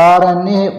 RNA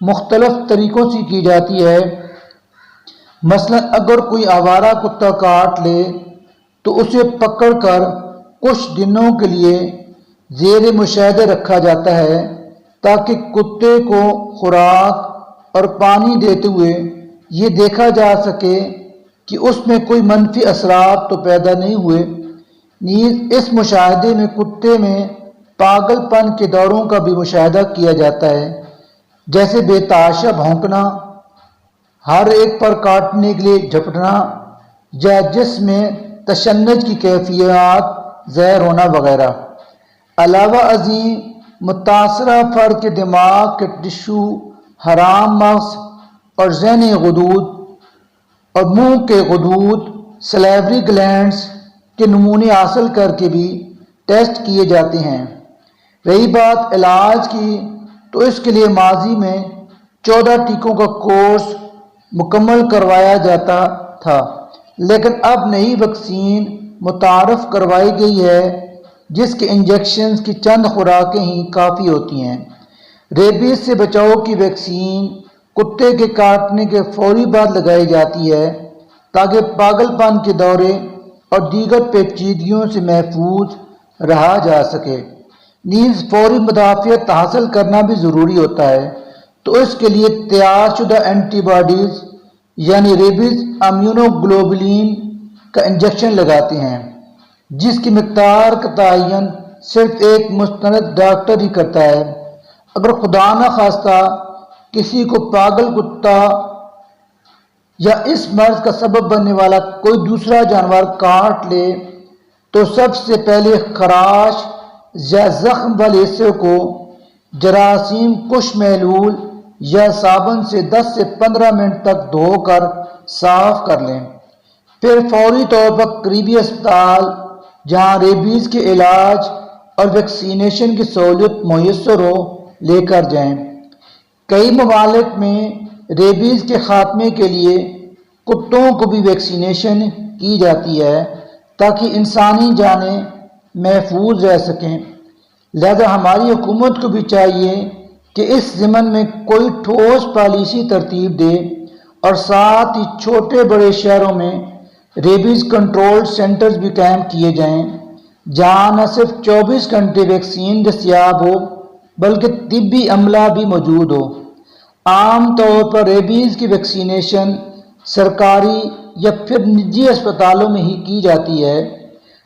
مختلف طریقوں سے کی جاتی ہے۔ مثلا اگر کوئی آوارہ کتا کاٹ لے تو اسے پکڑ کر کچھ دنوں کے لیے زیر مشاہدہ رکھا جاتا ہے تاکہ کتے کو خوراک اور پانی دیتے ہوئے یہ دیکھا جا سکے کہ اس میں کوئی منفی اثرات تو پیدا نہیں ہوئے۔ نیز اس مشاہدے میں کتے میں پاگل پن کے دوروں کا بھی مشاہدہ کیا جاتا ہے، جیسے بے تحاشا بھونکنا، ہر ایک پر کاٹنے کے لیے جھپٹنا یا جسم میں تشنج کی کیفیات ظاہر ہونا وغیرہ۔ علاوہ ازیں متاثرہ فرد کے دماغ کے ٹشو، حرام مغز اور ذہنی غدود اور منہ کے غدود سلیوری گلینڈز کے نمونے حاصل کر کے بھی ٹیسٹ کیے جاتے ہیں۔ رہی بات علاج کی تو اس کے لیے ماضی میں 14 ٹیکوں کا کورس مکمل کروایا جاتا تھا، لیکن اب نئی ویکسین متعارف کروائی گئی ہے جس کے انجیکشنز کی چند خوراکیں ہی کافی ہوتی ہیں۔ ریبیز سے بچاؤ کی ویکسین کتے کے کاٹنے کے فوری بعد لگائی جاتی ہے تاکہ پاگل پن کے دورے اور دیگر پیچیدگیوں سے محفوظ رہا جا سکے۔ نیز فوری مدافعت حاصل کرنا بھی ضروری ہوتا ہے، تو اس کے لیے تیار شدہ اینٹی باڈیز یعنی ریبیز امیونوگلوبولین کا انجیکشن لگاتے ہیں، جس کی مقدار کا تعین صرف ایک مستند ڈاکٹر ہی کرتا ہے۔ اگر خدا نخواستہ کسی کو پاگل کتا یا اس مرض کا سبب بننے والا کوئی دوسرا جانور کاٹ لے تو سب سے پہلے خراش یا زخم والے حصے کو جراثیم کش محلول یا صابن سے 10 سے 15 منٹ تک دھو کر صاف کر لیں، پھر فوری طور پر قریبی اسپتال جہاں ریبیز کے علاج اور ویکسینیشن کی سہولت میسر ہو لے کر جائیں۔ کئی ممالک میں ریبیز کے خاتمے کے لیے کتوں کو بھی ویکسینیشن کی جاتی ہے تاکہ انسانی جانیں محفوظ رہ سکیں۔ لہذا ہماری حکومت کو بھی چاہیے کہ اس ضمن میں کوئی ٹھوس پالیسی ترتیب دے اور ساتھ ہی چھوٹے بڑے شہروں میں ریبیز کنٹرول سینٹرز بھی قائم کیے جائیں جہاں نہ صرف 24 گھنٹے ویکسین دستیاب ہو بلکہ طبی عملہ بھی موجود ہو۔ عام طور پر ریبیز کی ویکسینیشن سرکاری یا پھر نجی اسپتالوں میں ہی کی جاتی ہے،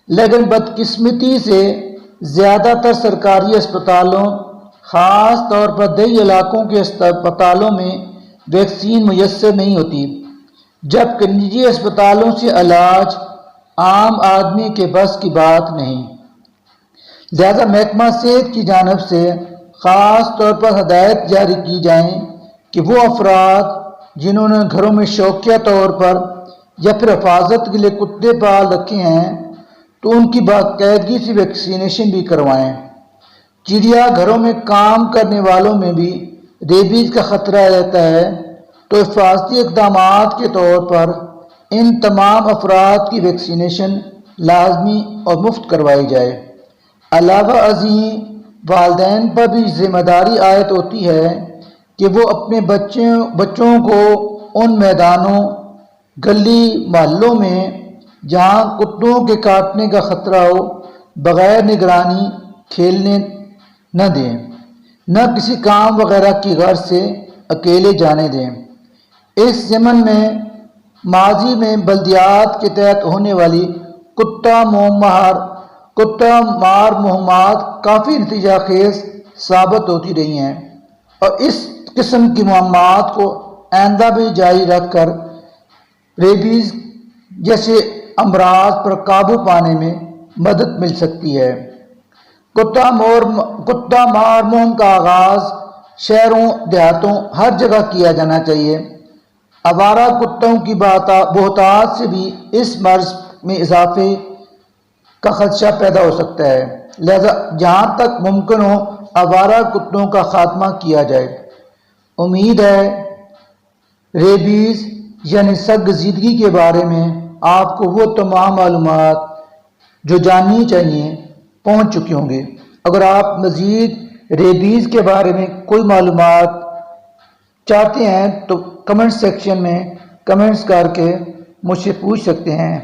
لیکن بدقسمتی سے زیادہ تر سرکاری اسپتالوں، خاص طور پر دیہی علاقوں کے اسپتالوں میں ویکسین میسر نہیں ہوتی، جبکہ نجی اسپتالوں سے علاج عام آدمی کے بس کی بات نہیں۔ لہذا محکمہ صحت کی جانب سے خاص طور پر ہدایت جاری کی جائیں کہ وہ افراد جنہوں نے گھروں میں شوقیہ طور پر یا پھر حفاظت کے لیے کتے پال رکھے ہیں تو ان کی باقاعدگی سے ویکسینیشن بھی کروائیں۔ چڑیا گھروں میں کام کرنے والوں میں بھی ریبیز کا خطرہ رہتا ہے، تو حفاظتی اقدامات کے طور پر ان تمام افراد کی ویکسینیشن لازمی اور مفت کروائی جائے۔ علاوہ ازیں والدین پر بھی ذمہ داری عائد ہوتی ہے کہ وہ اپنے بچوں کو ان میدانوں، گلی محلوں میں جہاں کتوں کے کاٹنے کا خطرہ ہو بغیر نگرانی کھیلنے نہ دیں، نہ کسی کام وغیرہ کی غرض سے اکیلے جانے دیں۔ اس ضمن میں ماضی میں بلدیات کے تحت ہونے والی کتا مار مہمات کافی نتیجہ خیز ثابت ہوتی رہی ہیں اور اس قسم کی مہمات کو آئندہ بھی جاری رکھ کر ریبیز جیسے امراض پر قابو پانے میں مدد مل سکتی ہے۔ کتا مار مہم کا آغاز شہروں، دیہاتوں، ہر جگہ کیا جانا چاہیے۔ آوارہ کتوں کی بہتات سے بھی اس مرض میں اضافے کا خدشہ پیدا ہو سکتا ہے، لہذا جہاں تک ممکن ہو آوارہ کتوں کا خاتمہ کیا جائے۔ امید ہے ریبیز یعنی سرگزیدگی کے بارے میں آپ کو وہ تمام معلومات جو جاننی چاہیے پہنچ چکی ہوں گے۔ اگر آپ مزید ریبیز کے بارے میں کوئی معلومات چاہتے ہیں تو کمنٹ سیکشن میں کمنٹس کر کے مجھ سے پوچھ سکتے ہیں،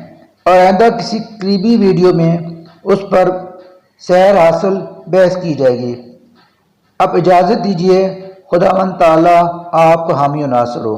اور آئندہ کسی قریبی ویڈیو میں اس پر سیر حاصل بحث کی جائے گی۔ اب اجازت دیجیے، خداوند تعالیٰ آپ کا حامی و ناصر ہو۔